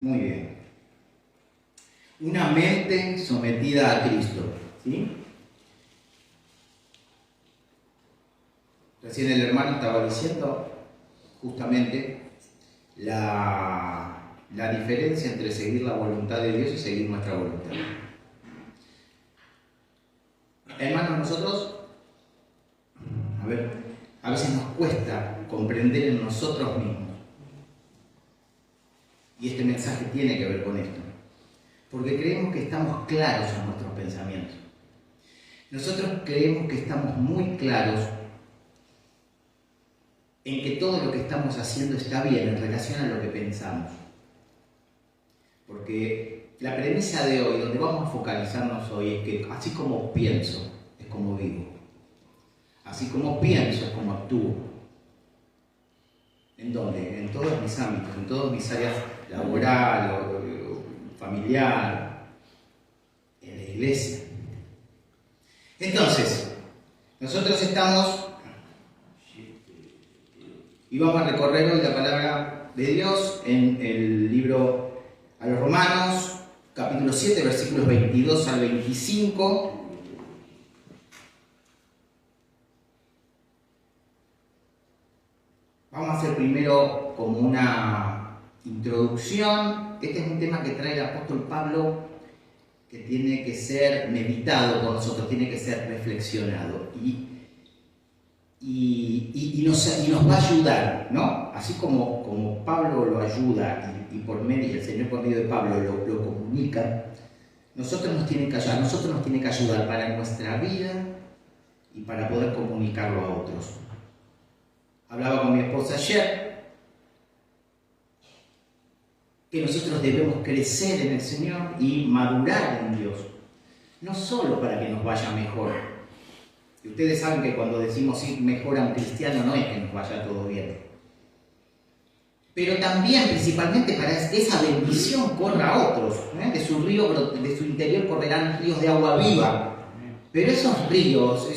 Muy bien. Una mente sometida a Cristo. ¿Sí? Recién el hermano estaba diciendo justamente la diferencia entre seguir la voluntad de Dios y seguir nuestra voluntad. Hermanos, nosotros, a veces nos cuesta comprender en nosotros mismos. Y este mensaje tiene que ver con esto. Porque creemos que estamos claros en nuestros pensamientos. Nosotros creemos que estamos muy claros en que todo lo que estamos haciendo está bien en relación a lo que pensamos. Porque la premisa de hoy, donde vamos a focalizarnos hoy, es que así como pienso, es como vivo. Así como pienso, es como actúo. ¿En dónde? En todos mis ámbitos, en todas mis áreas laboral, familiar, en la iglesia. Entonces, nosotros estamos y vamos a recorrer hoy la palabra de Dios en el libro a los Romanos, capítulo 7, versículos 22 al 25. Vamos a hacer primero como una introducción. Este es un tema que trae el apóstol Pablo, que tiene que ser meditado por nosotros, tiene que ser reflexionado. Y nos va a ayudar, ¿no? Así como Pablo lo ayuda y por medio, el Señor por medio de Pablo lo comunica, nosotros nos tiene que ayudar para nuestra vida y para poder comunicarlo a otros. Hablaba con mi esposa ayer que nosotros debemos crecer en el Señor y madurar en Dios, no solo para que nos vaya mejor. Y ustedes saben que cuando decimos ir mejor a un cristiano no es que nos vaya todo bien, pero también principalmente para que esa bendición corra a otros, ¿eh? De su interior correrán ríos de agua viva, pero esos ríos,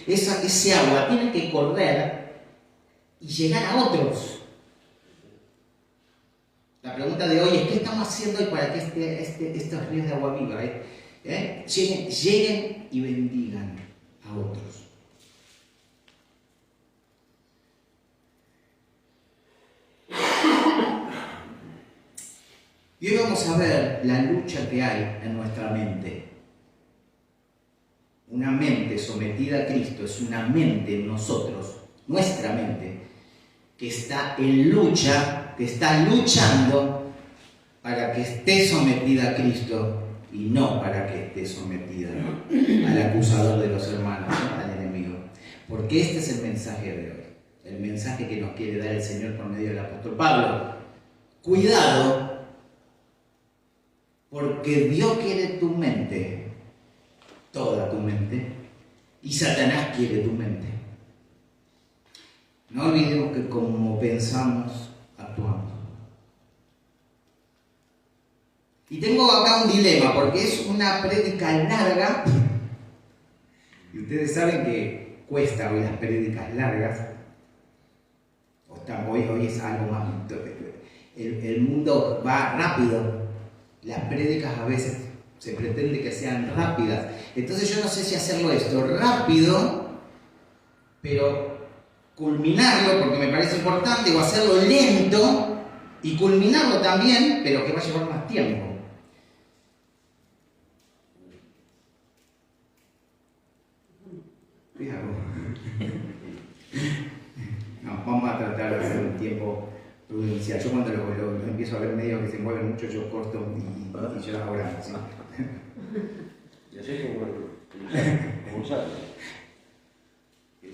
ese agua tiene que correr y llegar a otros. La pregunta de hoy es: ¿qué estamos haciendo hoy para que estos ríos de agua viva lleguen y bendigan a otros? Y hoy vamos a ver la lucha que hay en nuestra mente. Una mente sometida a Cristo es una mente en nosotros, nuestra mente, que está en lucha, que está luchando para que esté sometida a Cristo y no para que esté sometida al acusador de los hermanos, ¿no? Al enemigo. Porque este es el mensaje de hoy, el mensaje que nos quiere dar el Señor por medio del apóstol Pablo. Cuidado, porque Dios quiere tu mente, toda tu mente, y Satanás quiere tu mente. No olvidemos que como pensamos, actuamos. Y tengo acá un dilema, porque es una prédica larga, y ustedes saben que cuesta hoy las prédicas largas. Hoy es algo más... El mundo va rápido. Las prédicas a veces se pretende que sean rápidas. Entonces yo no sé si hacerlo esto rápido, pero culminarlo porque me parece importante, o hacerlo lento y culminarlo también, pero que va a llevar más tiempo. No, vamos a tratar de hacer un tiempo prudencial. Yo cuando lo empiezo a ver medios que se mueven mucho, yo corto y yo hago grande, ¿sí? Y así es como usarlo.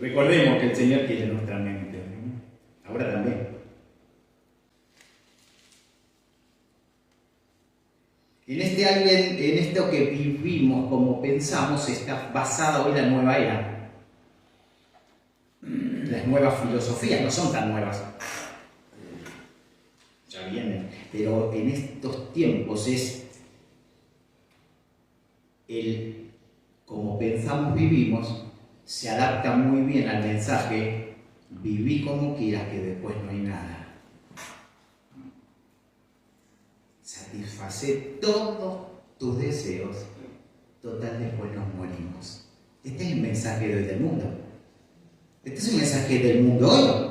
Recordemos que el Señor quiere nuestra mente, ¿no? Ahora también. En esto que vivimos como pensamos está basada hoy la nueva era. Las nuevas filosofías no son tan nuevas. Ya vienen. Pero en estos tiempos como pensamos, vivimos, se adapta muy bien al mensaje: viví como quieras, que después no hay nada. Se satisface todos tus deseos. Total, después nos morimos. Este es el mensaje de hoy del mundo. Este es el mensaje del mundo hoy.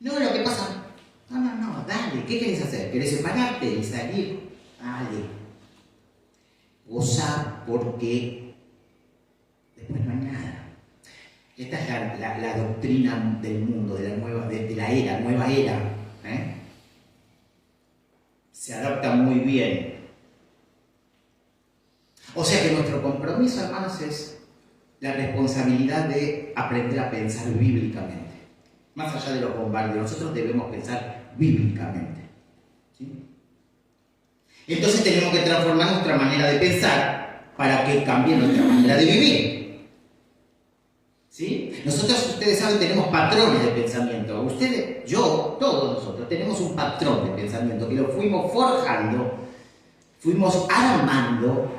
No, lo que pasa. No, dale. ¿Qué querés hacer? ¿Querés separarte y salir? Dale. Goza porque después no hay nada. Esta es la doctrina del mundo, de la nueva era. Se adapta muy bien. O sea que nuestro compromiso, hermanos, es la responsabilidad de aprender a pensar bíblicamente. Más allá de los bombardeos, nosotros debemos pensar bíblicamente. ¿Sí? Entonces tenemos que transformar nuestra manera de pensar para que cambie nuestra manera de vivir. ¿Sí? Nosotros, ustedes saben, tenemos patrones de pensamiento. Ustedes, yo, todos nosotros tenemos un patrón de pensamiento que lo fuimos forjando, fuimos armando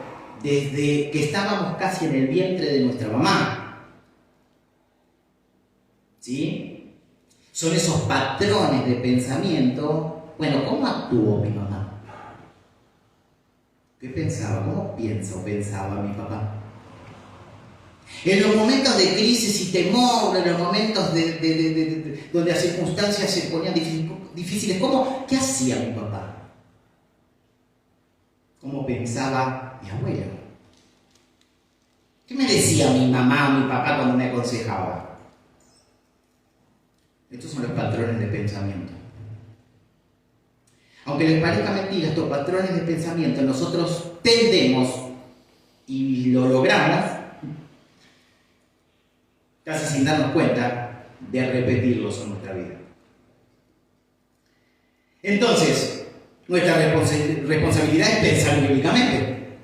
desde que estábamos casi en el vientre de nuestra mamá. ¿Sí? Son esos patrones de pensamiento. Bueno, ¿cómo actuó mi mamá? ¿Qué pensaba? ¿Cómo piensa o pensaba mi papá? En los momentos de crisis y temor, en los momentos donde las circunstancias se ponían difíciles, ¿qué hacía mi papá? ¿Cómo pensaba mi abuelo? ¿Qué me decía mi mamá o mi papá cuando me aconsejaba? Estos son los patrones de pensamiento. Aunque les parezca mentira, estos patrones de pensamiento nosotros tendemos, y lo logramos, casi sin darnos cuenta, de repetirlos en nuestra vida. Entonces, nuestra responsabilidad es pensar bíblicamente.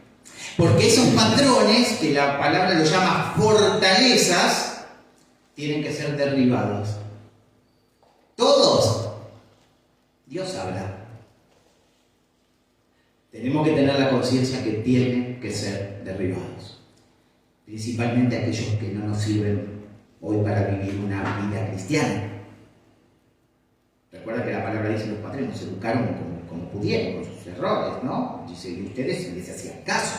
Porque esos patrones, que la palabra lo llama fortalezas, tienen que ser derribados. Todos. Dios habla. Tenemos que tener la conciencia que tienen que ser derribados. Principalmente aquellos que no nos sirven hoy para vivir una vida cristiana. Recuerda que la palabra dice: los padres nos educaron como pudieron, con sus errores, ¿no? Dice, y ustedes les hacían caso,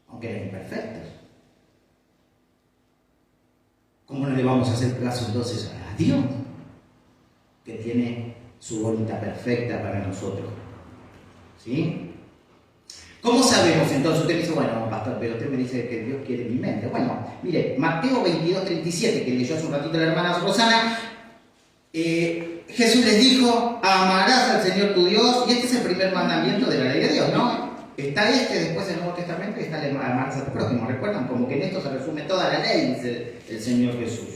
aunque eran imperfectos. ¿Cómo no le vamos a hacer caso entonces a Dios, que tiene su voluntad perfecta para nosotros? ¿Sí? ¿Cómo sabemos entonces? Usted me dice, bueno, pastor, pero usted me dice que Dios quiere mi mente. Bueno, mire, Mateo 22:37, que leyó hace un ratito la hermana Rosana, Jesús les dijo: amarás al Señor tu Dios, y este es el primer mandamiento de la ley de Dios, ¿no? Está después del Nuevo Testamento, está el amarás a tu prójimo. ¿Recuerdan? Como que en esto se resume toda la ley, dice el Señor Jesús.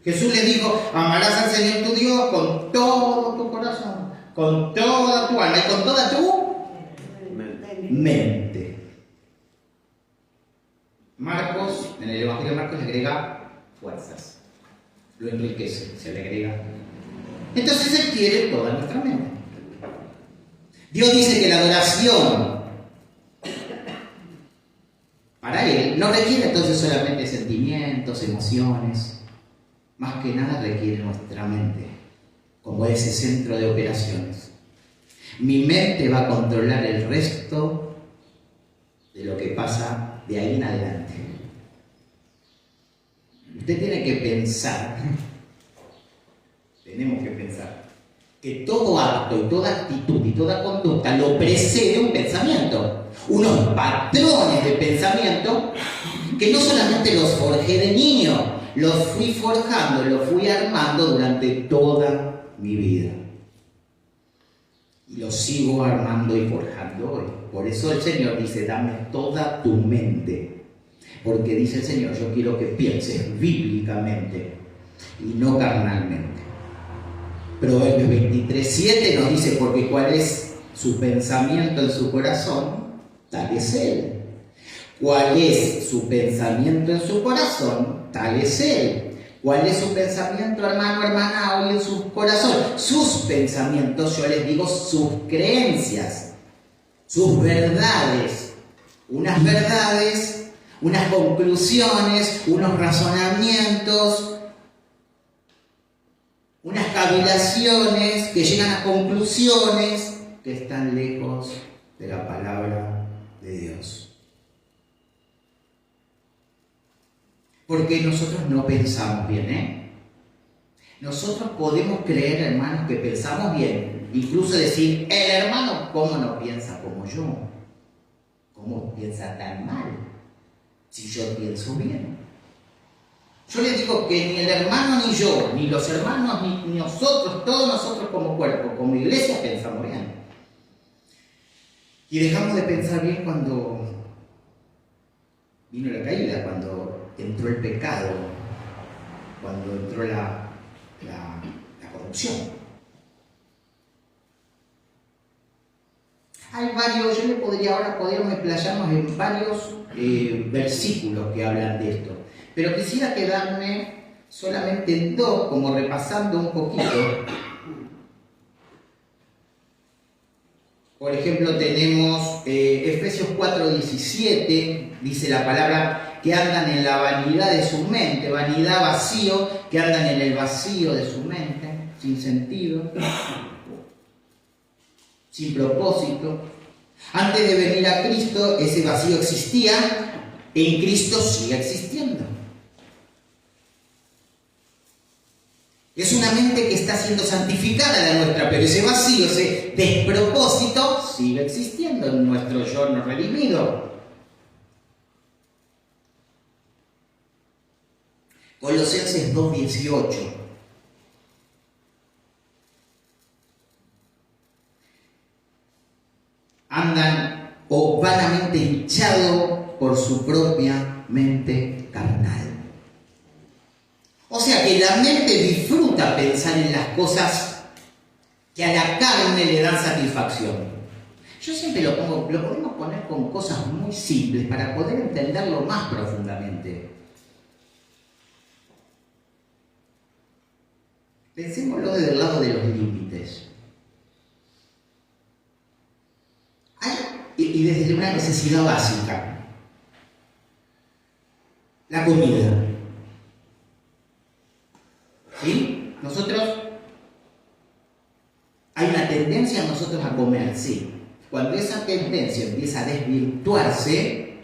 Jesús les dijo: amarás al Señor tu Dios con todo tu corazón, con toda tu alma y con toda tu mente. Marcos, en el Evangelio de Marcos, le agrega fuerzas, lo enriquece, se le agrega. Entonces Él quiere toda nuestra mente. Dios dice que la adoración para Él no requiere entonces solamente sentimientos, emociones, más que nada requiere nuestra mente como ese centro de operaciones. Mi mente va a controlar el resto de lo que pasa de ahí en adelante. Usted tiene que pensar, tenemos que pensar, que todo acto y toda actitud y toda conducta lo precede un pensamiento, unos patrones de pensamiento que no solamente los forjé de niño, los fui forjando, los fui armando durante toda mi vida. Y lo sigo armando y forjando hoy. Por eso el Señor dice: dame toda tu mente. Porque dice el Señor: yo quiero que pienses bíblicamente y no carnalmente. Proverbios 23:7 nos dice: porque cuál es su pensamiento en su corazón, tal es Él. ¿Cuál es su pensamiento en su corazón? Tal es Él. ¿Cuál es su pensamiento, hermano, hermana, hoy en su corazón? Sus pensamientos, yo les digo, sus creencias, sus verdades. Unas verdades, unas conclusiones, unos razonamientos, unas cavilaciones que llegan a conclusiones que están lejos de la palabra de Dios. Porque nosotros no pensamos bien, ¿eh? Nosotros podemos creer, hermanos, que pensamos bien. Incluso decir, el hermano, ¿cómo no piensa como yo? ¿Cómo piensa tan mal? Si yo pienso bien. Yo les digo que ni el hermano ni yo, ni los hermanos, ni nosotros, todos nosotros como cuerpo, como iglesia, pensamos bien. Y dejamos de pensar bien cuando vino la caída, cuando entró el pecado, cuando entró la corrupción. Hay varios, podríamos explayarnos en varios versículos que hablan de esto, pero quisiera quedarme solamente en dos, como repasando un poquito. Por ejemplo, tenemos Efesios 4:17, dice la palabra, que andan en la vanidad de su mente, vanidad, vacío, que andan en el vacío de su mente, sin sentido, sin propósito. Antes de venir a Cristo, ese vacío existía, en Cristo sigue existiendo. Es una mente que está siendo santificada la nuestra, pero ese vacío, ese despropósito, sigue existiendo en nuestro yo no redimido. Colosenses 2:18. Andan o vanamente hinchados por su propia mente carnal. O sea que la mente disfruta pensar en las cosas que a la carne le dan satisfacción. Yo siempre lo podemos poner con cosas muy simples para poder entenderlo más profundamente. Pensémoslo desde el lado de los límites. Y desde una necesidad básica. La comida. ¿Sí? Hay una tendencia a nosotros a comer, sí. Cuando esa tendencia empieza a desvirtuarse,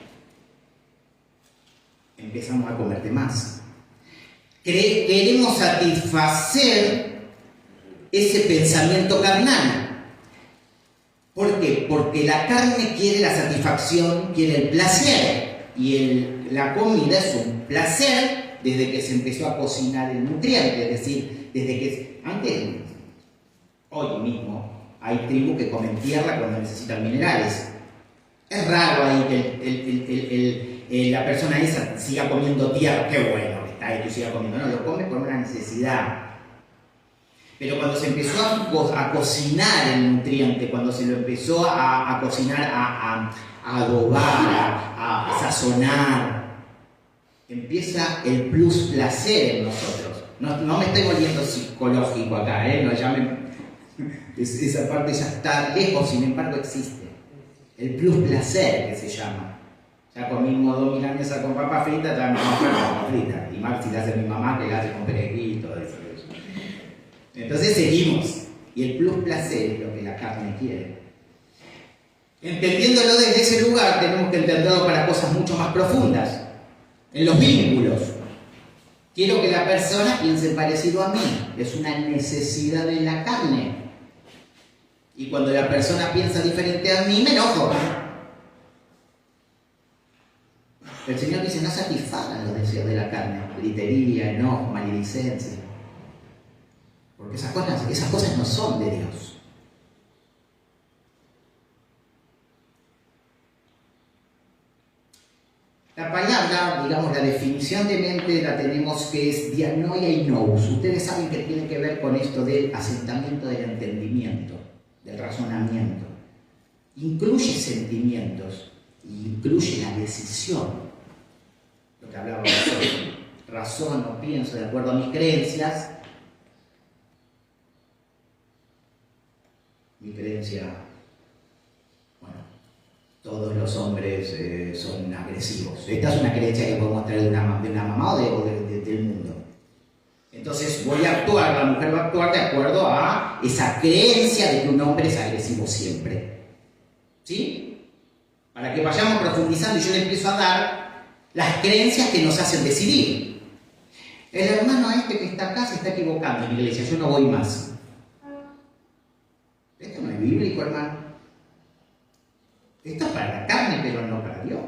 empezamos a comer de más. Queremos satisfacer ese pensamiento carnal. ¿Por qué? Porque la carne quiere la satisfacción, quiere el placer. Y la comida es un placer desde que se empezó a cocinar el nutriente. Es decir, desde que antes, hoy mismo, hay tribus que comen tierra cuando necesitan minerales. Es raro ahí que la persona esa siga comiendo tierra. Qué bueno que está ahí, que siga comiendo. No, lo come por una necesidad. Pero cuando se empezó a cocinar el nutriente, cuando se lo empezó a cocinar, a adobar, a sazonar, empieza el plus placer en nosotros. No me estoy volviendo psicológico acá, no llamen. Esa parte ya está lejos, sin embargo existe. El plus placer que se llama. Ya comimos 2 milanesas con papa frita, ya me vamos a papa frita. Y más si la hace mi mamá, que la hace con perejil y todo eso. Entonces seguimos. Y el plus placer es lo que la carne quiere. Entendiéndolo desde ese lugar, tenemos que entenderlo para cosas mucho más profundas. En los vínculos. Quiero que la persona piense parecido a mí. Es una necesidad de la carne. Y cuando la persona piensa diferente a mí, me enojo. El Señor dice, no satisfagan los deseos de la carne. Gritería, enojo, maledicencia. Porque esas cosas no son de Dios. La palabra, digamos, la definición de mente la tenemos que es dianoia y nous. Ustedes saben que tiene que ver con esto del asentamiento del entendimiento, del razonamiento. Incluye sentimientos, incluye la decisión. Lo que hablábamos hoy. Razono, pienso de acuerdo a mis creencias. Mi creencia, bueno, todos los hombres son agresivos. Esta es una creencia que podemos traer de una mamá o del mundo. Entonces voy a actuar, la mujer va a actuar de acuerdo a esa creencia de que un hombre es agresivo siempre. ¿Sí? Para que vayamos profundizando y yo le empiezo a dar las creencias que nos hacen decidir. El hermano este que está acá se está equivocando en la iglesia, yo no voy más. Esto no es bíblico, hermano. Esto es para la carne, pero no para Dios.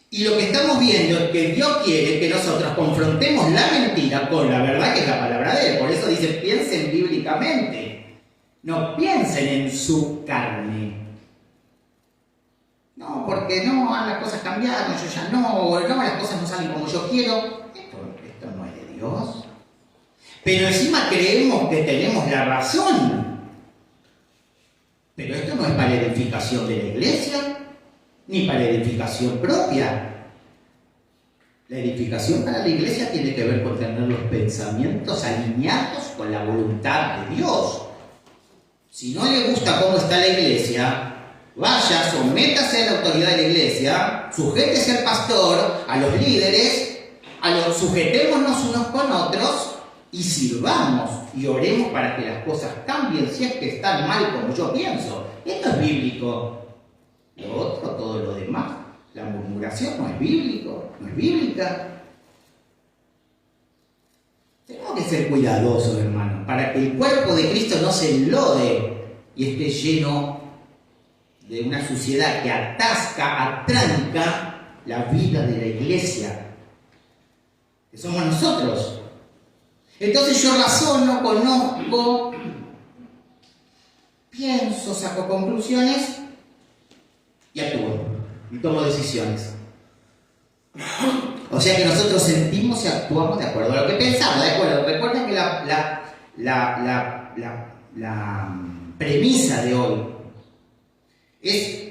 Y lo que estamos viendo es que Dios quiere que nosotros confrontemos la mentira con la verdad, que es la palabra de Él. Por eso dice, piensen bíblicamente. No piensen en su carne. No, porque no, las cosas cambiaron, yo ya no, las cosas no salen como yo quiero. Esto no es de Dios. Pero encima creemos que tenemos la razón. Pero esto no es para edificación de la iglesia, ni para edificación propia. La edificación para la iglesia tiene que ver con tener los pensamientos alineados con la voluntad de Dios. Si no le gusta cómo está la iglesia, vaya, sométase a la autoridad de la iglesia, sujétese al pastor, a los líderes, sujetémonos unos con otros y sirvamos y oremos para que las cosas cambien si es que están mal como yo pienso. Esto es bíblico. Lo otro, todo lo demás, la murmuración no es bíblico, no es bíblica. Tenemos que ser cuidadosos, hermano, para que el cuerpo de Cristo no se enlode y esté lleno de una suciedad que atasca, atranca la vida de la iglesia, que somos nosotros. Entonces yo razono, conozco, pienso, saco conclusiones y actúo y tomo decisiones. O sea que nosotros sentimos y actuamos de acuerdo a lo que pensamos, ¿de acuerdo? Recuerden que la premisa de hoy es: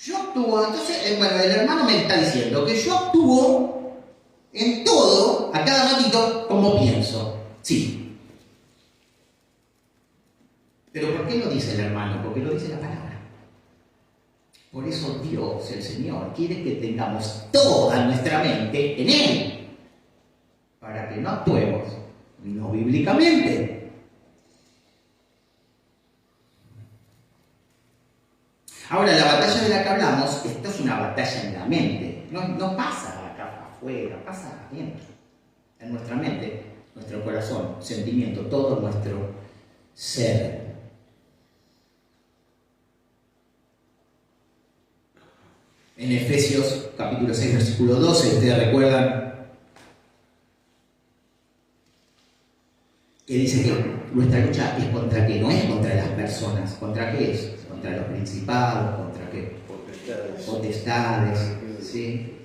yo actúo. Entonces, bueno, el hermano me está diciendo que yo actúo en todo, a cada ratito, como pienso. Sí. Pero ¿por qué lo dice el hermano? Porque lo dice la palabra. Por eso Dios, el Señor, quiere que tengamos toda nuestra mente en Él, para que no actuemos, no bíblicamente. Ahora, la batalla de la que hablamos, esto es una batalla en la mente, no pasa acá afuera, pasa adentro, en nuestra mente, nuestro corazón, sentimiento, todo nuestro ser. En Efesios capítulo 6, versículo 12, ustedes recuerdan que dice que nuestra lucha es contra qué, no es contra las personas. ¿Contra qué es? Contra los principados, contra qué? Potestades, ¿sí?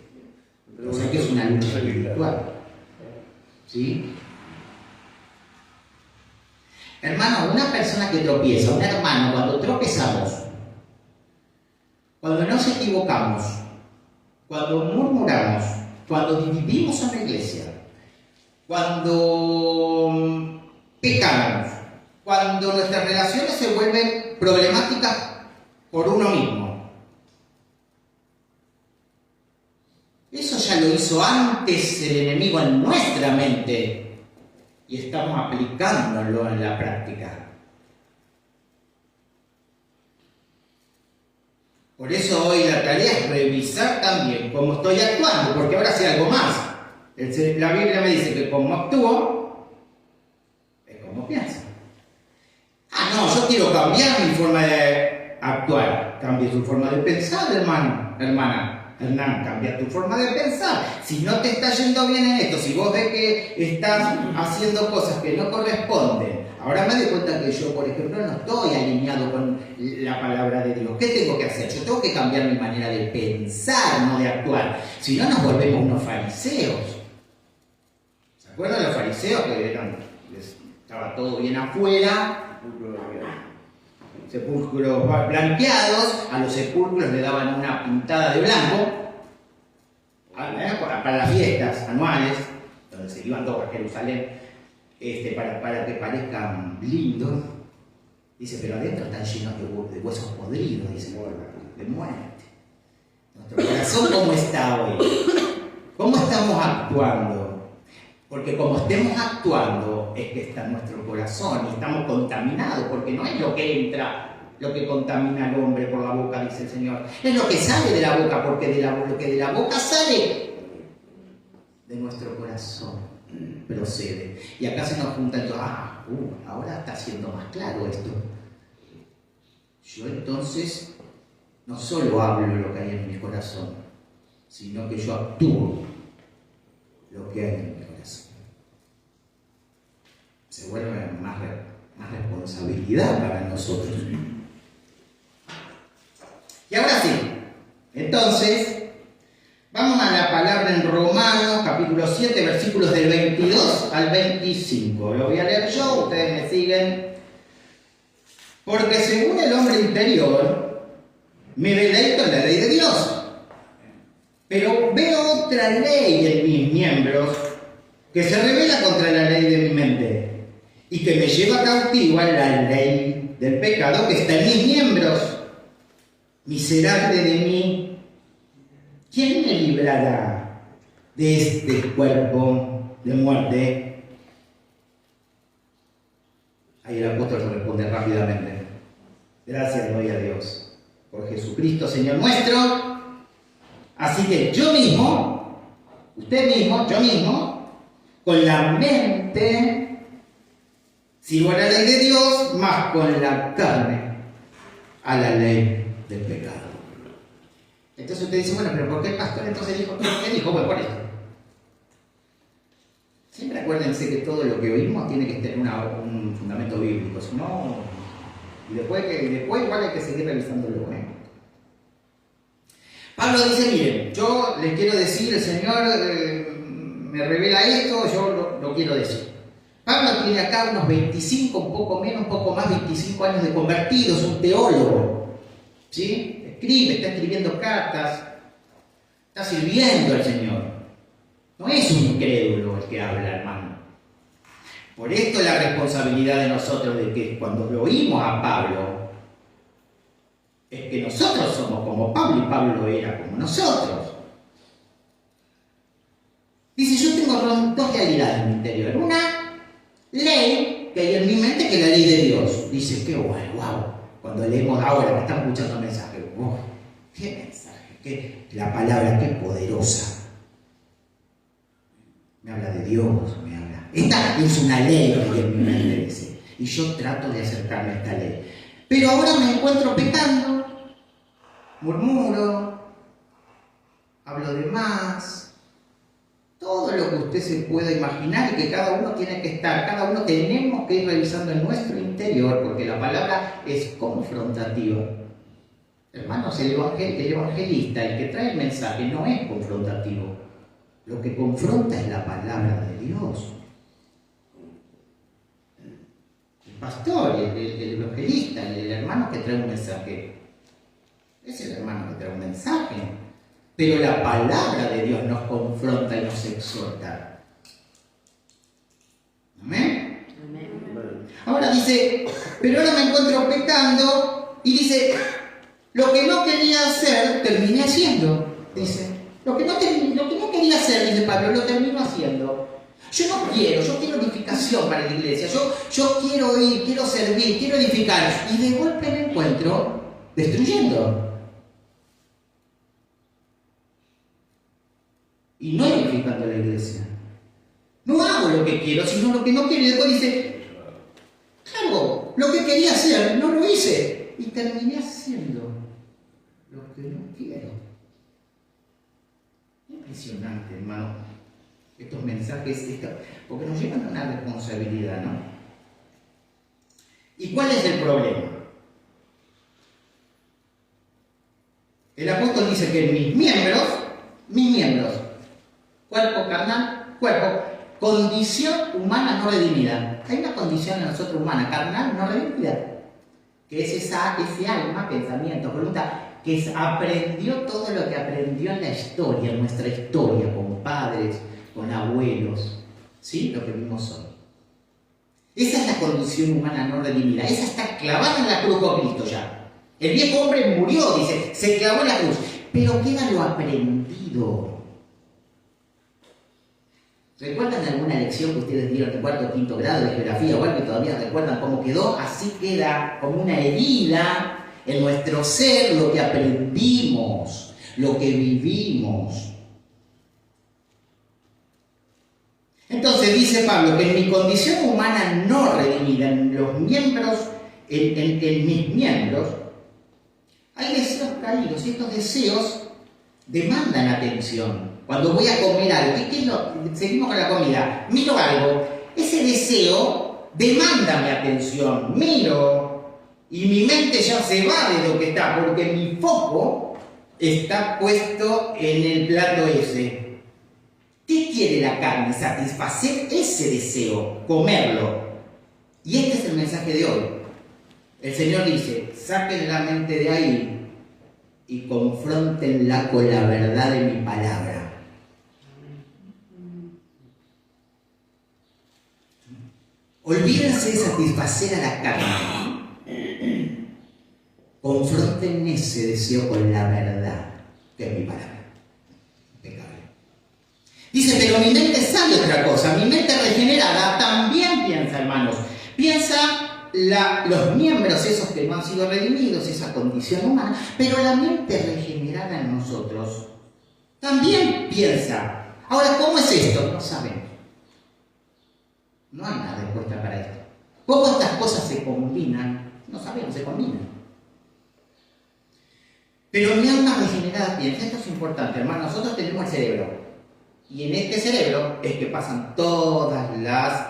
O sea que es una lucha espiritual, ¿sí? Hermano, una persona que tropieza, un hermano, cuando tropezamos, cuando nos equivocamos, cuando murmuramos, cuando dividimos a la iglesia, cuando pecamos, cuando nuestras relaciones se vuelven problemáticas por uno mismo. Eso ya lo hizo antes el enemigo en nuestra mente y estamos aplicándolo en la práctica. Por eso hoy la tarea es revisar también cómo estoy actuando, porque ahora sé algo más. La Biblia me dice que como actúo, es como pienso. Ah, no, yo quiero cambiar mi forma de actuar. Cambie su forma de pensar, hermano, hermana. Hernán, cambia tu forma de pensar. Si no te está yendo bien en esto, si vos ves que estás haciendo cosas que no corresponden, ahora me doy cuenta que yo, por ejemplo, no estoy alineado con la palabra de Dios. ¿Qué tengo que hacer? Yo tengo que cambiar mi manera de pensar, no de actuar. Si no, nos volvemos unos fariseos. ¿Se acuerdan de los fariseos que estaba todo bien afuera? Sepulcros blanqueados, a los sepulcros le daban una pintada de blanco para las fiestas anuales, donde se iban todos a Jerusalén, para que parezcan lindos. Dice, pero adentro están llenos de huesos podridos, dice, de muerte. Nuestro corazón, ¿cómo está hoy? ¿Cómo estamos actuando? Porque como estemos actuando, es que está en nuestro corazón y estamos contaminados, porque no es lo que entra lo que contamina al hombre por la boca, dice el Señor. Es lo que sale de la boca, porque lo que de la boca sale de nuestro corazón procede. Y acá se nos junta todo, ahora está siendo más claro esto. Yo entonces no solo hablo lo que hay en mi corazón, sino que yo actúo lo que hay en mi corazón. Se vuelve más responsabilidad para nosotros. Y ahora sí, entonces, vamos a la palabra en Romanos, capítulo 7, versículos del 22 al 25. Lo voy a leer yo, ustedes me siguen. Porque según el hombre interior, me deleito en la ley de Dios. Pero veo otra ley en mis miembros que se revela contra la ley de mi mente y que me lleva cautivo a la ley del pecado que está en mis miembros. Miserable de mí, ¿quién me librará de este cuerpo de muerte? Ahí el apóstol responde rápidamente. Gracias doy a Dios por Jesucristo, Señor nuestro. Así que yo mismo, usted mismo, yo mismo, con la mente sigo a la ley de Dios, más con la carne a la ley del pecado. Entonces usted dice, bueno, pero ¿por qué el pastor entonces dijo? ¿Qué dijo? Bueno, por esto. Siempre acuérdense que todo lo que oímos tiene que tener un fundamento bíblico, si no, y después igual hay que seguir revisándolo. Pablo dice, miren, yo les quiero decir, el Señor me revela esto, yo lo quiero decir. Pablo tiene acá unos 25, un poco menos, un poco más, 25 años de convertido, es un teólogo. ¿Sí? Está escribiendo cartas, está sirviendo al Señor. No es un incrédulo el que habla, hermano. Por esto la responsabilidad de nosotros de que cuando lo oímos a Pablo, es que nosotros somos como Pablo y Pablo era como nosotros. Dice, yo tengo dos realidades en mi interior. Una ley que hay en mi mente que es la ley de Dios. Dice, qué guay, wow. Cuando leemos ahora, que están escuchando el mensaje, qué mensaje, la palabra, qué poderosa. Me habla de Dios, me habla. Esta es una ley que en mi mente dice, y yo trato de acercarme a esta ley. Pero ahora me encuentro pecando, murmuro, hablo de más, todo lo que usted se pueda imaginar y que cada uno tiene que estar, cada uno tenemos que ir revisando en nuestro interior, porque la palabra es confrontativa. Hermanos, el evangelista, el que trae el mensaje, no es confrontativo. Lo que confronta es la palabra de Dios. El pastor, el evangelista, el hermano que trae un mensaje, es el hermano que trae un mensaje. Pero la palabra de Dios nos confronta y nos exhorta. ¿Amén? Amén. Ahora dice, pero ahora me encuentro pecando y dice, lo que no quería hacer, terminé haciendo. Dice, lo que no quería hacer, dice Pablo, lo termino haciendo. Yo quiero edificación para la iglesia, yo quiero ir, quiero servir, quiero edificar. Y de golpe me encuentro destruyendo. Y no edificando la iglesia. No hago lo que quiero, sino lo que no quiero. Y después dice, claro, lo que quería hacer, no lo hice. Y terminé haciendo lo que no quiero. Impresionante, hermano. Estos mensajes, porque nos llevan a una responsabilidad, ¿no? ¿Y cuál es el problema? El apóstol dice que mis miembros, cuerpo carnal, cuerpo, condición humana no redimida. Hay una condición en nosotros humana, carnal no redimida, que es ese alma, pensamiento, voluntad, que aprendió todo lo que aprendió en la historia, en nuestra historia, con padres, con abuelos, ¿sí? Lo que vimos hoy. Esa es la condición humana no redimida. Esa está clavada en la cruz con Cristo ya. El viejo hombre murió, dice, se clavó en la cruz. Pero queda lo aprendido. ¿Recuerdan alguna lección que ustedes dieron de cuarto o quinto grado de geografía o algo y todavía recuerdan cómo quedó? Así queda como una herida en nuestro ser lo que aprendimos, lo que vivimos. Entonces dice Pablo que en mi condición humana no redimida, en los miembros, en mis miembros, hay deseos caídos y estos deseos demandan atención. Cuando voy a comer algo, seguimos con la comida, miro algo, ese deseo demanda mi atención, miro y mi mente ya se va de lo que está, porque mi foco está puesto en el plato ese. ¿Qué quiere la carne? Satisfacer ese deseo, comerlo. Y este es el mensaje de hoy. El Señor dice, saquen la mente de ahí y confróntenla con la verdad de mi palabra. Olvídense de satisfacer a la carne. Confronten ese deseo con la verdad, que es mi palabra. Impecable. Dice, pero mi mente sabe otra cosa. Mi mente regenerada también piensa, hermanos. Piensa los miembros esos que no han sido redimidos, esa condición humana, pero la mente regenerada en nosotros también piensa. Ahora, ¿cómo es esto? No sabemos. No hay una respuesta para esto. ¿Cómo estas cosas se combinan? No sabemos, se combinan. Pero mi alma regenerada piensa, esto es importante, hermano, nosotros tenemos el cerebro. Y en este cerebro es que pasan todas las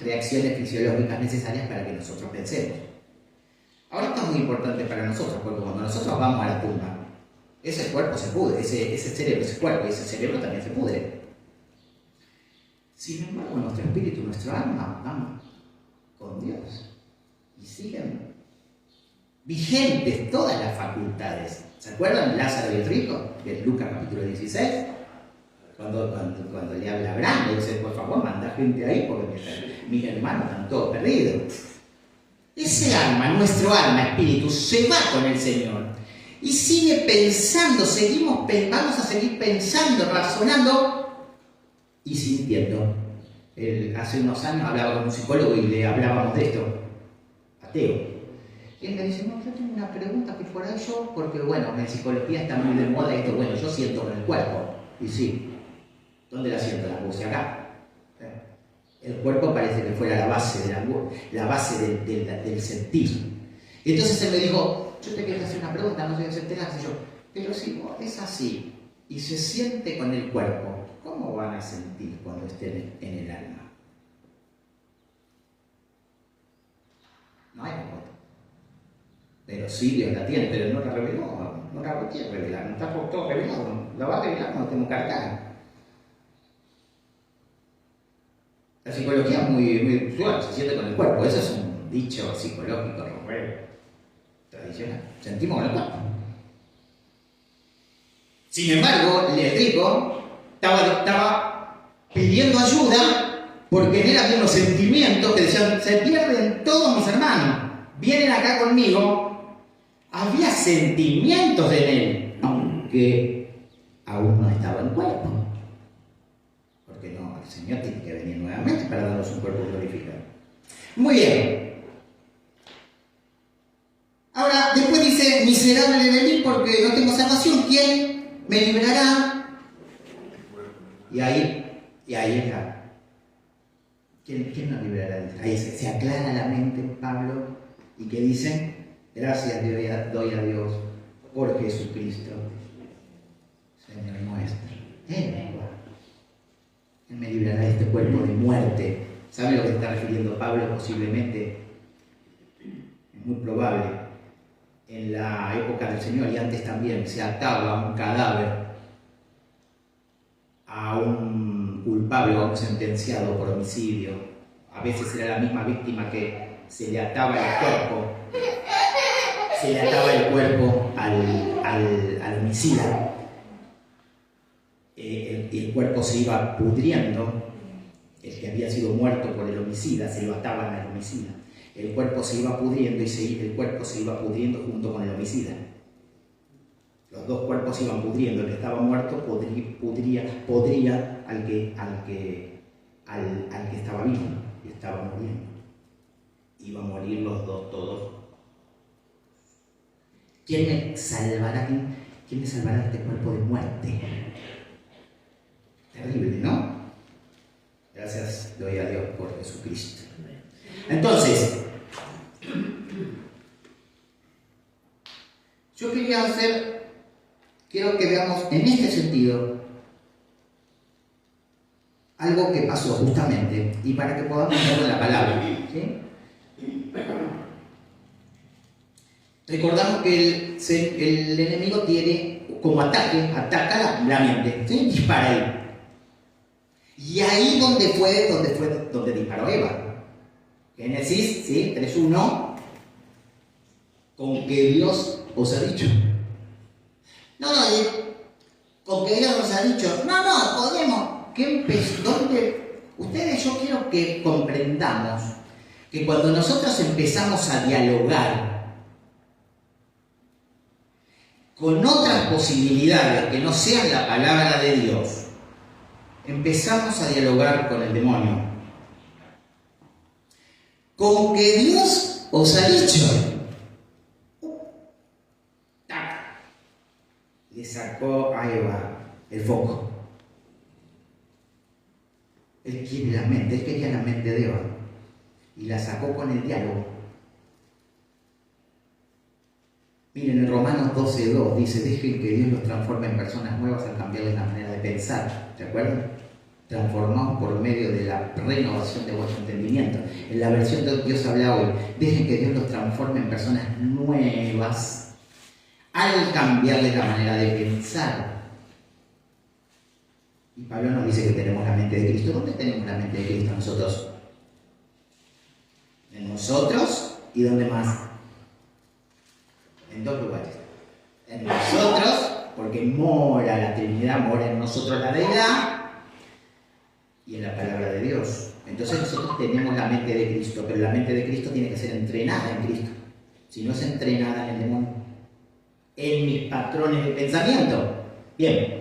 reacciones fisiológicas necesarias para que nosotros pensemos. Ahora esto es muy importante para nosotros, porque cuando nosotros vamos a la tumba, ese cuerpo se pudre, ese cerebro, ese cuerpo y ese cerebro también se pudre. Sin embargo, nuestro espíritu, nuestro alma van con Dios y siguen vigentes todas las facultades. ¿Se acuerdan Lázaro y el rico? De Lucas capítulo 16. Cuando le habla a Abraham, le dice, por favor, manda gente ahí porque mis hermanos están todos perdidos. Ese alma, nuestro alma, espíritu, se va con el Señor y sigue pensando, vamos a seguir pensando, razonando y sintiendo. Hace unos años hablaba con un psicólogo y le hablábamos de esto, ateo. Y él me dice, no, yo tengo una pregunta que por ahí yo, porque bueno, en psicología está muy de moda esto, bueno, yo siento con el cuerpo. Y sí, ¿dónde la siento? La puse acá. El cuerpo parece que fuera la base del sentir. Y entonces él me dijo, yo te quiero hacer una pregunta, no sé si te la hace yo, pero si es así y se siente con el cuerpo, ¿cómo van a sentir cuando estén en el alma? No hay respuesta. Pero sí Dios la tiene, pero no la reveló, no la quiere revelar, no está por todo revelado, la va a revelar cuando tenemos que cargar. La psicología es muy usual, se siente con el cuerpo, eso es un dicho psicológico tradicional, sentimos con el cuerpo. Sin embargo, el rico estaba pidiendo ayuda porque en él había unos sentimientos que decían, se pierden todos mis hermanos, vienen acá conmigo. Había sentimientos en él, aunque aún no estaba en cuerpo. Porque no, el Señor tiene que venir nuevamente para darnos un cuerpo glorificado. Muy bien. Ahora, después dice, miserable de mí porque no tengo salvación, ¿quién me librará? Y ahí está. ¿Quién nos librará? Ahí se aclara la mente, Pablo, y que dice, gracias doy a Dios por Jesucristo, Señor nuestro. Él me librará de este cuerpo de muerte. ¿Sabe lo que está refiriendo Pablo? Posiblemente, es muy probable, en la época del Señor y antes también, se ataba un cadáver a un culpable o a un sentenciado por homicidio. A veces era la misma víctima que se le ataba el cuerpo al homicida. El cuerpo se iba pudriendo, el que había sido muerto por el homicida, se lo ataban al homicida. El cuerpo se iba pudriendo y el cuerpo se iba pudriendo junto con el homicida. Los dos cuerpos iban pudriendo, el que estaba muerto podría al que estaba vivo y estaba muriendo. Iban a morir los dos todos. ¿Quién me salvará de este cuerpo de muerte? Terrible, ¿no? Gracias doy a Dios por Jesucristo. Entonces, yo quiero que veamos en este sentido algo que pasó justamente y para que podamos ver la palabra. ¿Sí? Recordamos que el enemigo tiene como ataca la mente, ¿sí? Dispara ahí. Y ahí donde disparó Eva. Génesis, ¿sí? 3:1. Con que Dios os ha dicho. Con que Dios os ha dicho. Podemos. Ustedes, yo quiero que comprendamos que cuando nosotros empezamos a dialogar con otras posibilidades que no sean la palabra de Dios, empezamos a dialogar con el demonio. Con que Dios os ha dicho. Le sacó a Eva el foco. Él quería la mente de Eva y la sacó con el diálogo. Miren, en Romanos 12:2 dice: dejen que Dios los transforme en personas nuevas al cambiarles la manera de pensar. ¿Se acuerdan? Transformados por medio de la renovación de vuestro entendimiento. En la versión de Dios habla hoy: dejen que Dios los transforme en personas nuevas al cambiarles la manera de pensar. Y Pablo nos dice que tenemos la mente de Cristo. ¿Dónde tenemos la mente de Cristo nosotros? En nosotros. ¿Y dónde más? En dos lugares. En nosotros, porque mora la Trinidad, mora en nosotros la deidad, y en la palabra de Dios. Entonces nosotros tenemos la mente de Cristo, pero la mente de Cristo tiene que ser entrenada en Cristo. Si no es entrenada en el demonio, en mis patrones de pensamiento. Bien.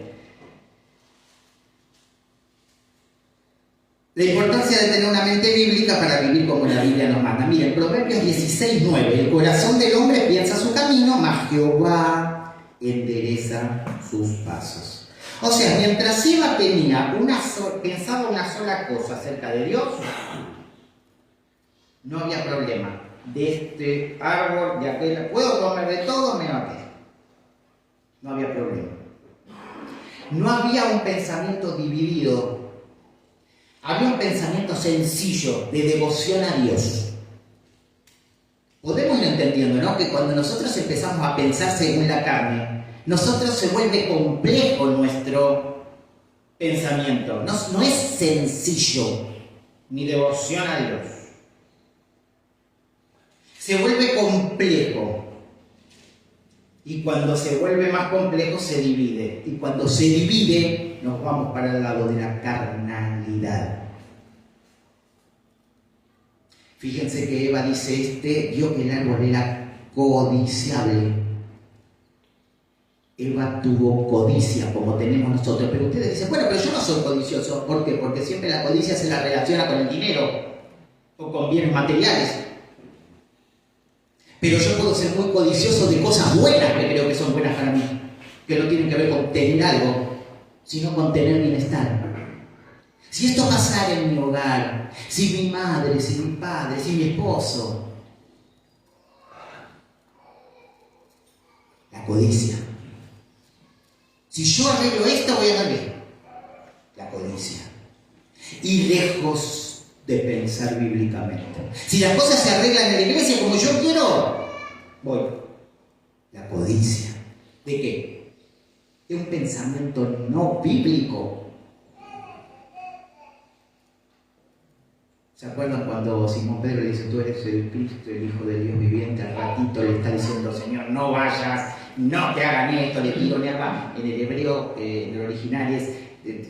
La importancia de tener una mente bíblica para vivir como la Biblia nos manda. Miren, Proverbios 16:9. El corazón del hombre piensa su camino, mas Jehová endereza sus pasos. O sea, mientras Eva pensaba una sola cosa acerca de Dios, no había problema. De este árbol, de aquel, puedo comer de todo menos aquel. No había problema. No había un pensamiento dividido. Había un pensamiento sencillo de devoción a Dios. Podemos ir entendiendo, ¿no? Que cuando nosotros empezamos a pensar según la carne, nosotros se vuelve complejo nuestro pensamiento. No es sencillo mi devoción a Dios. Se vuelve complejo. Y cuando se vuelve más complejo, se divide. Y cuando se divide, nos vamos para el lado de la carnalidad. Fíjense que Eva dice, vio que el árbol era codiciable. Eva tuvo codicia, como tenemos nosotros. Pero ustedes dicen, bueno, pero yo no soy codicioso. ¿Por qué? Porque siempre la codicia se la relaciona con el dinero o con bienes materiales. Pero yo puedo ser muy codicioso de cosas buenas que creo que son buenas para mí, que no tienen que ver con tener algo, sino con tener bienestar. Si esto pasara en mi hogar, si mi madre, si mi padre, si mi esposo, la codicia. Si yo arreglo esto, voy a dar bien. La codicia. Y lejos de pensar bíblicamente. Si las cosas se arreglan en la iglesia como yo quiero, voy. La codicia. ¿De qué? De un pensamiento no bíblico. ¿Se acuerdan cuando Simón Pedro le dice, tú eres el Cristo, el Hijo del Dios viviente? Al ratito le está diciendo, Señor, no vayas, no te hagan esto, le tiro ni agua. En el hebreo, en el original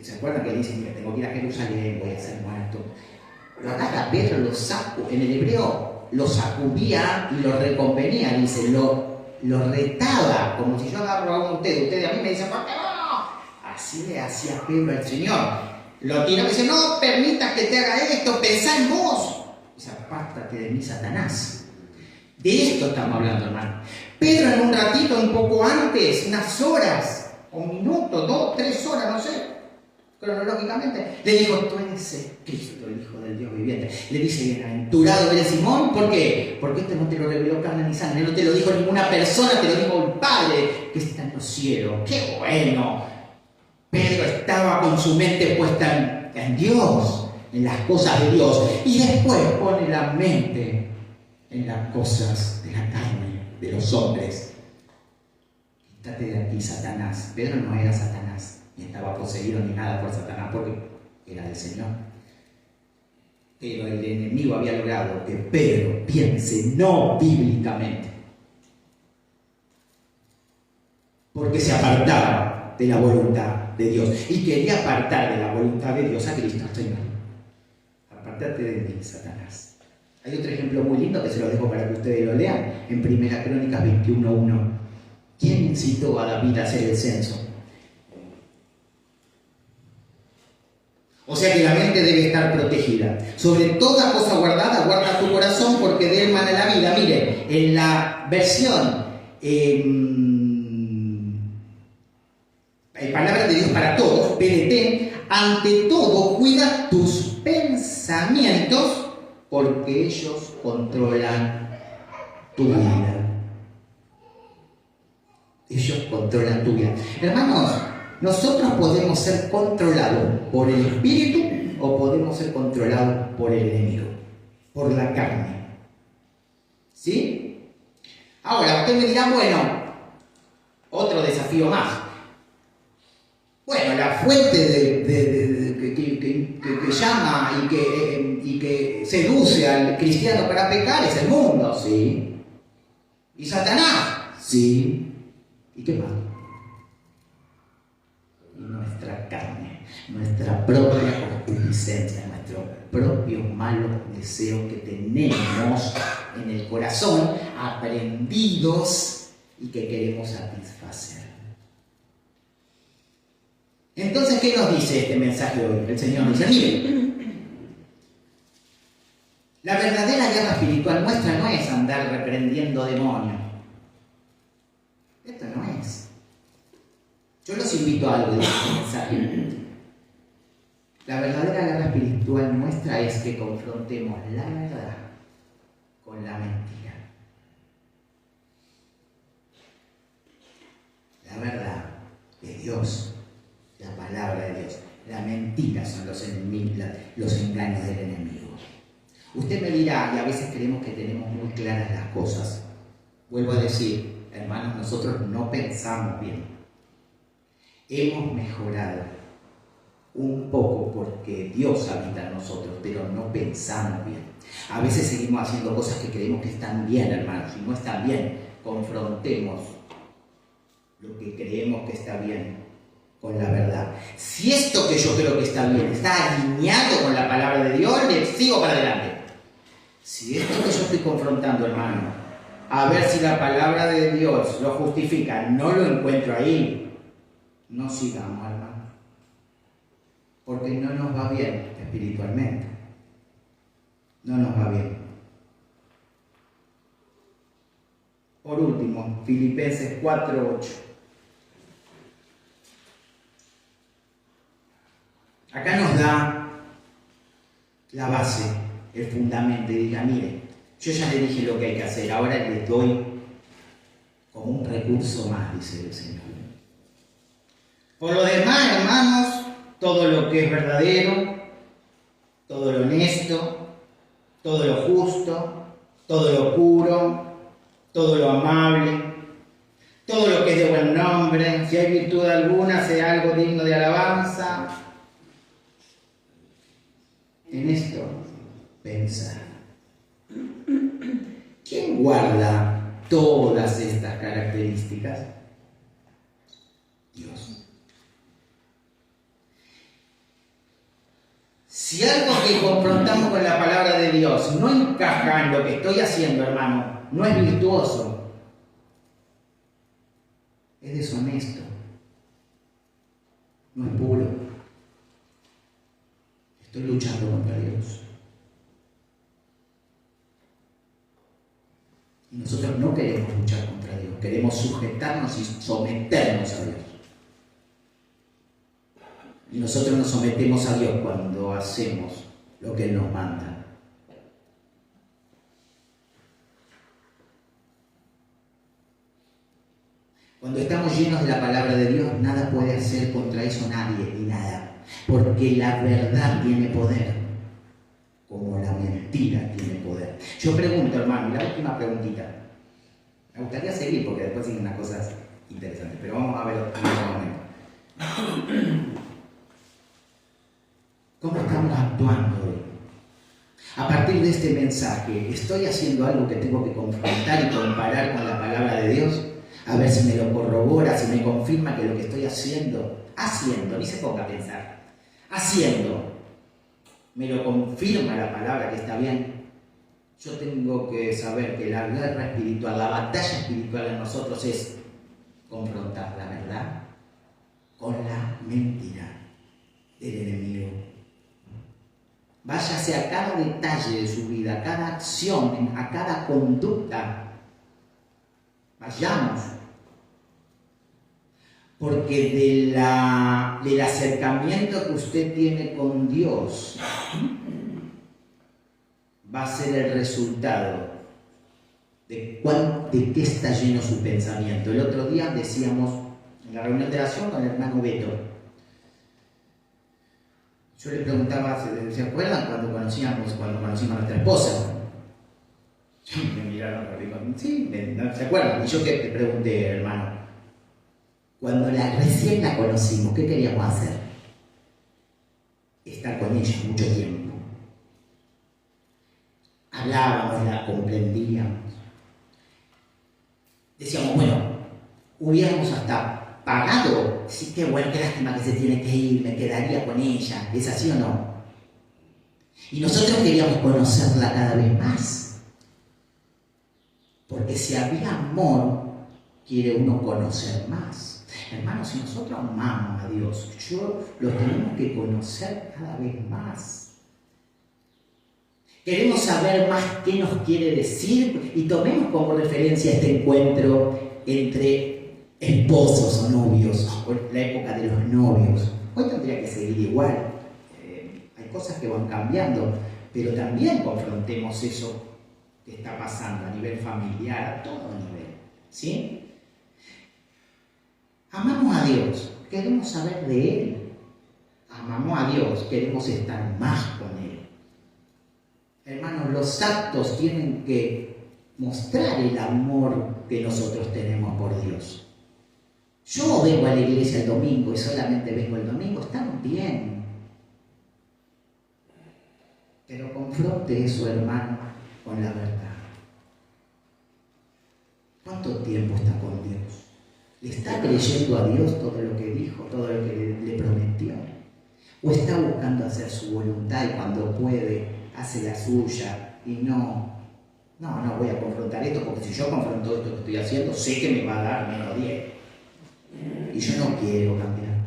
¿se acuerdan que dice, mira, tengo que ir a Jerusalén, voy a ser muerto? Lo agarra Pedro, en el hebreo lo sacudía y lo reconvenía, dice, lo lo retaba, como si yo agarro a ustedes a mí me dicen, ¿por qué no? Así le hacía Pedro al Señor. Lo tiró y dice, no permitas que te haga esto, pensá en vos. Dice, apártate de mí, Satanás. De esto estamos hablando, hermano. Pedro en un ratito, un poco antes, unas horas, o minutos, 2, 3 horas, no sé, cronológicamente, le dijo, tú eres el Cristo, el Hijo del Dios viviente. Le dice, bienaventurado eres Simón, ¿por qué? Porque esto no te lo reveló carne ni sangre, no te lo dijo ninguna persona, te lo dijo el Padre que está en los cielos. ¡Qué bueno! Pedro estaba con su mente puesta en Dios, en las cosas de Dios, y después pone la mente en las cosas de la carne, de los hombres. Quítate de aquí, Satanás. Pedro no era Satanás, ni estaba poseído ni nada por Satanás, porque era del Señor. Pero el enemigo había logrado que Pedro piense no bíblicamente, porque se apartaba de la voluntad de Dios y quería apartar de la voluntad de Dios a Cristo, Señor. Apártate de mí, Satanás. Hay otro ejemplo muy lindo que se lo dejo para que ustedes lo lean en 1 Crónicas 21:1. ¿Quién incitó a David a hacer el censo? O sea que la mente debe estar protegida. Sobre toda cosa guardada, guarda tu corazón porque de él mana la vida. Mire, en la versión Palabra de Dios para Todos, PDT, ante todo cuida tus pensamientos porque ellos controlan tu vida. Ellos controlan tu vida. Hermanos, nosotros podemos ser controlados por el espíritu o podemos ser controlados por el enemigo, por la carne. ¿Sí? Ahora, usted me dirá, bueno, otro desafío más. Bueno, la fuente que llama y que seduce al cristiano para pecar es el mundo, ¿sí? ¿Y Satanás? Sí. ¿Y qué más? Y nuestra carne, nuestra propia concupiscencia, nuestros propios malos deseos que tenemos en el corazón, aprendidos y que queremos satisfacer. Entonces, ¿qué nos dice este mensaje hoy? El Señor dice, mire, la verdadera guerra espiritual nuestra no es andar reprendiendo demonios. Esto no es. Yo los invito a algo de este mensaje. La verdadera guerra espiritual nuestra es que confrontemos la verdad con la mentira. La verdad de Dios, la palabra de Dios. La mentira son los engaños del enemigo. Usted me dirá, y a veces creemos que tenemos muy claras las cosas. Vuelvo a decir, hermanos, nosotros no pensamos bien. Hemos mejorado un poco porque Dios habita en nosotros, pero no pensamos bien. A veces seguimos haciendo cosas que creemos que están bien, hermanos, y no están bien. Confrontemos lo que creemos que está bien con la verdad. Si esto que yo creo que está bien está alineado con la palabra de Dios, le sigo para adelante. Si esto que yo estoy confrontando, hermano, a ver si la palabra de Dios lo justifica, no lo encuentro ahí, no sigamos, hermano. Porque no nos va bien espiritualmente. No nos va bien. Por último, Filipenses 4:8. Acá nos da la base, el fundamento, y diga, mire, yo ya le dije lo que hay que hacer, ahora les doy como un recurso más, dice el Señor. Por lo demás, hermanos, todo lo que es verdadero, todo lo honesto, todo lo justo, todo lo puro, todo lo amable, todo lo que es de buen nombre, si hay virtud alguna, sea algo digno de alabanza, en esto pensar. ¿Quién guarda todas estas características? Dios. Si algo que confrontamos con la palabra de Dios no encaja en lo que estoy haciendo, hermano, no es virtuoso, honesto, no es puro. Estoy luchando contra Dios. Y nosotros no queremos luchar contra Dios, queremos sujetarnos y someternos a Dios. Y nosotros nos sometemos a Dios cuando hacemos lo que Él nos manda. Cuando estamos llenos de la palabra de Dios, nada puede hacer contra eso nadie ni nada. Porque la verdad tiene poder, como la mentira tiene poder. Yo pregunto, hermano, y la última preguntita. Me gustaría seguir porque después siguen unas cosas interesantes, pero vamos a ver en otro momento. ¿Cómo estamos actuando hoy? A partir de este mensaje, ¿estoy haciendo algo que tengo que confrontar y comparar con la palabra de Dios? A ver si me lo corrobora, si me confirma que lo que estoy haciendo, ni se ponga a pensar, haciendo, me lo confirma la palabra que está bien. Yo tengo que saber que la guerra espiritual, la batalla espiritual en nosotros es confrontar la verdad con la mentira del enemigo. Váyase a cada detalle de su vida, a cada acción, a cada conducta. Vayamos. Porque del acercamiento que usted tiene con Dios va a ser el resultado de qué está lleno su pensamiento. El otro día decíamos en la reunión de oración con el hermano Beto, yo le preguntaba, ¿se acuerdan cuando conocimos a nuestra esposa? Me miraron arriba, sí, ¿no se acuerdan? Y yo que te pregunté, hermano, cuando recién la conocimos, ¿qué queríamos hacer? Estar con ella mucho tiempo. Hablábamos, la comprendíamos. Decíamos, bueno, hubiéramos hasta pagado. Sí, qué bueno, qué lástima que se tiene que ir, me quedaría con ella. ¿Es así o no? Y nosotros queríamos conocerla cada vez más. Porque si había amor, quiere uno conocer más. Hermanos, si nosotros amamos a Dios, los tenemos que conocer cada vez más. Queremos saber más qué nos quiere decir y tomemos como referencia este encuentro entre esposos o novios, o la época de los novios. Hoy tendría que seguir igual. Hay cosas que van cambiando, pero también confrontemos eso que está pasando a nivel familiar, a todo nivel. ¿Sí? Amamos a Dios, queremos saber de Él. Amamos a Dios, queremos estar más con Él. Hermanos, los actos tienen que mostrar el amor que nosotros tenemos por Dios. Yo vengo a la iglesia el domingo y solamente vengo el domingo, están bien. Pero confronte eso, hermano, con la verdad. ¿Cuánto tiempo está con Dios? ¿Le está creyendo a Dios todo lo que dijo, todo lo que le prometió? ¿O está buscando hacer su voluntad y cuando puede hace la suya y no voy a confrontar esto porque si yo confronto esto que estoy haciendo sé que me va a dar menos 10 y yo no quiero cambiar?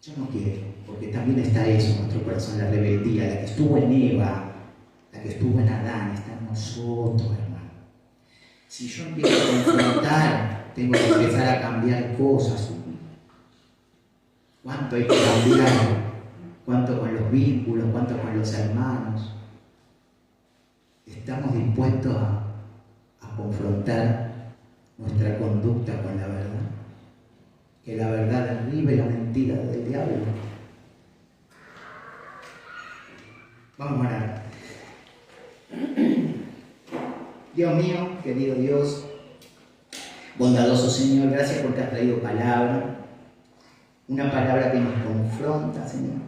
Yo no quiero, porque también está eso en nuestro corazón, la rebeldía, la que estuvo en Eva, la que estuvo en Adán, está en nosotros, hermano. Si yo empiezo a confrontar, tengo que empezar a cambiar cosas. ¿Cuánto hay que cambiar? ¿Cuánto con los vínculos? ¿Cuánto con los hermanos? ¿Estamos dispuestos a confrontar nuestra conducta con la verdad? Que la verdad derribe la mentira del diablo. Vamos a orar. Dios mío, querido Dios, bondadoso Señor, gracias porque has traído palabra, una palabra que nos confronta, Señor,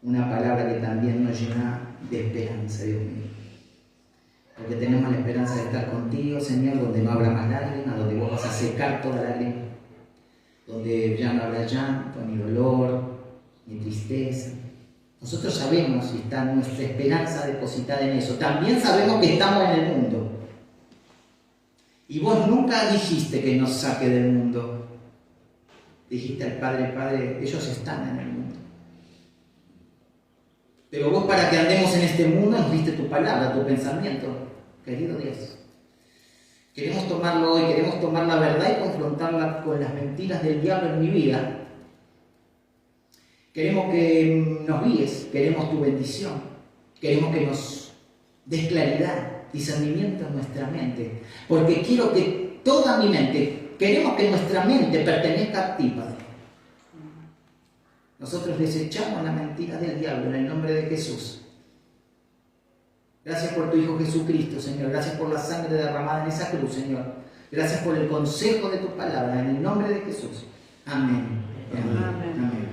una palabra que también nos llena de esperanza, Dios mío, porque tenemos la esperanza de estar contigo, Señor, donde no habrá más lágrimas, donde vos vas a secar toda lágrima, donde ya no habrá llanto, ni dolor, ni tristeza. Nosotros sabemos y está nuestra esperanza depositada en eso. También sabemos que estamos en el mundo. Y vos nunca dijiste que nos saque del mundo. Dijiste al Padre, Padre, ellos están en el mundo. Pero vos, para que andemos en este mundo, nos diste tu palabra, tu pensamiento, querido Dios. Queremos tomarlo hoy, queremos tomar la verdad y confrontarla con las mentiras del diablo en mi vida. Queremos que nos guíes, queremos tu bendición, queremos que nos des claridad, discernimiento en nuestra mente, porque quiero que toda mi mente, queremos que nuestra mente pertenezca a ti, Padre. Nosotros desechamos la mentira del diablo en el nombre de Jesús. Gracias por tu Hijo Jesucristo, Señor. Gracias por la sangre derramada en esa cruz, Señor. Gracias por el consejo de tu palabra, en el nombre de Jesús. Amén. Amén. Amén.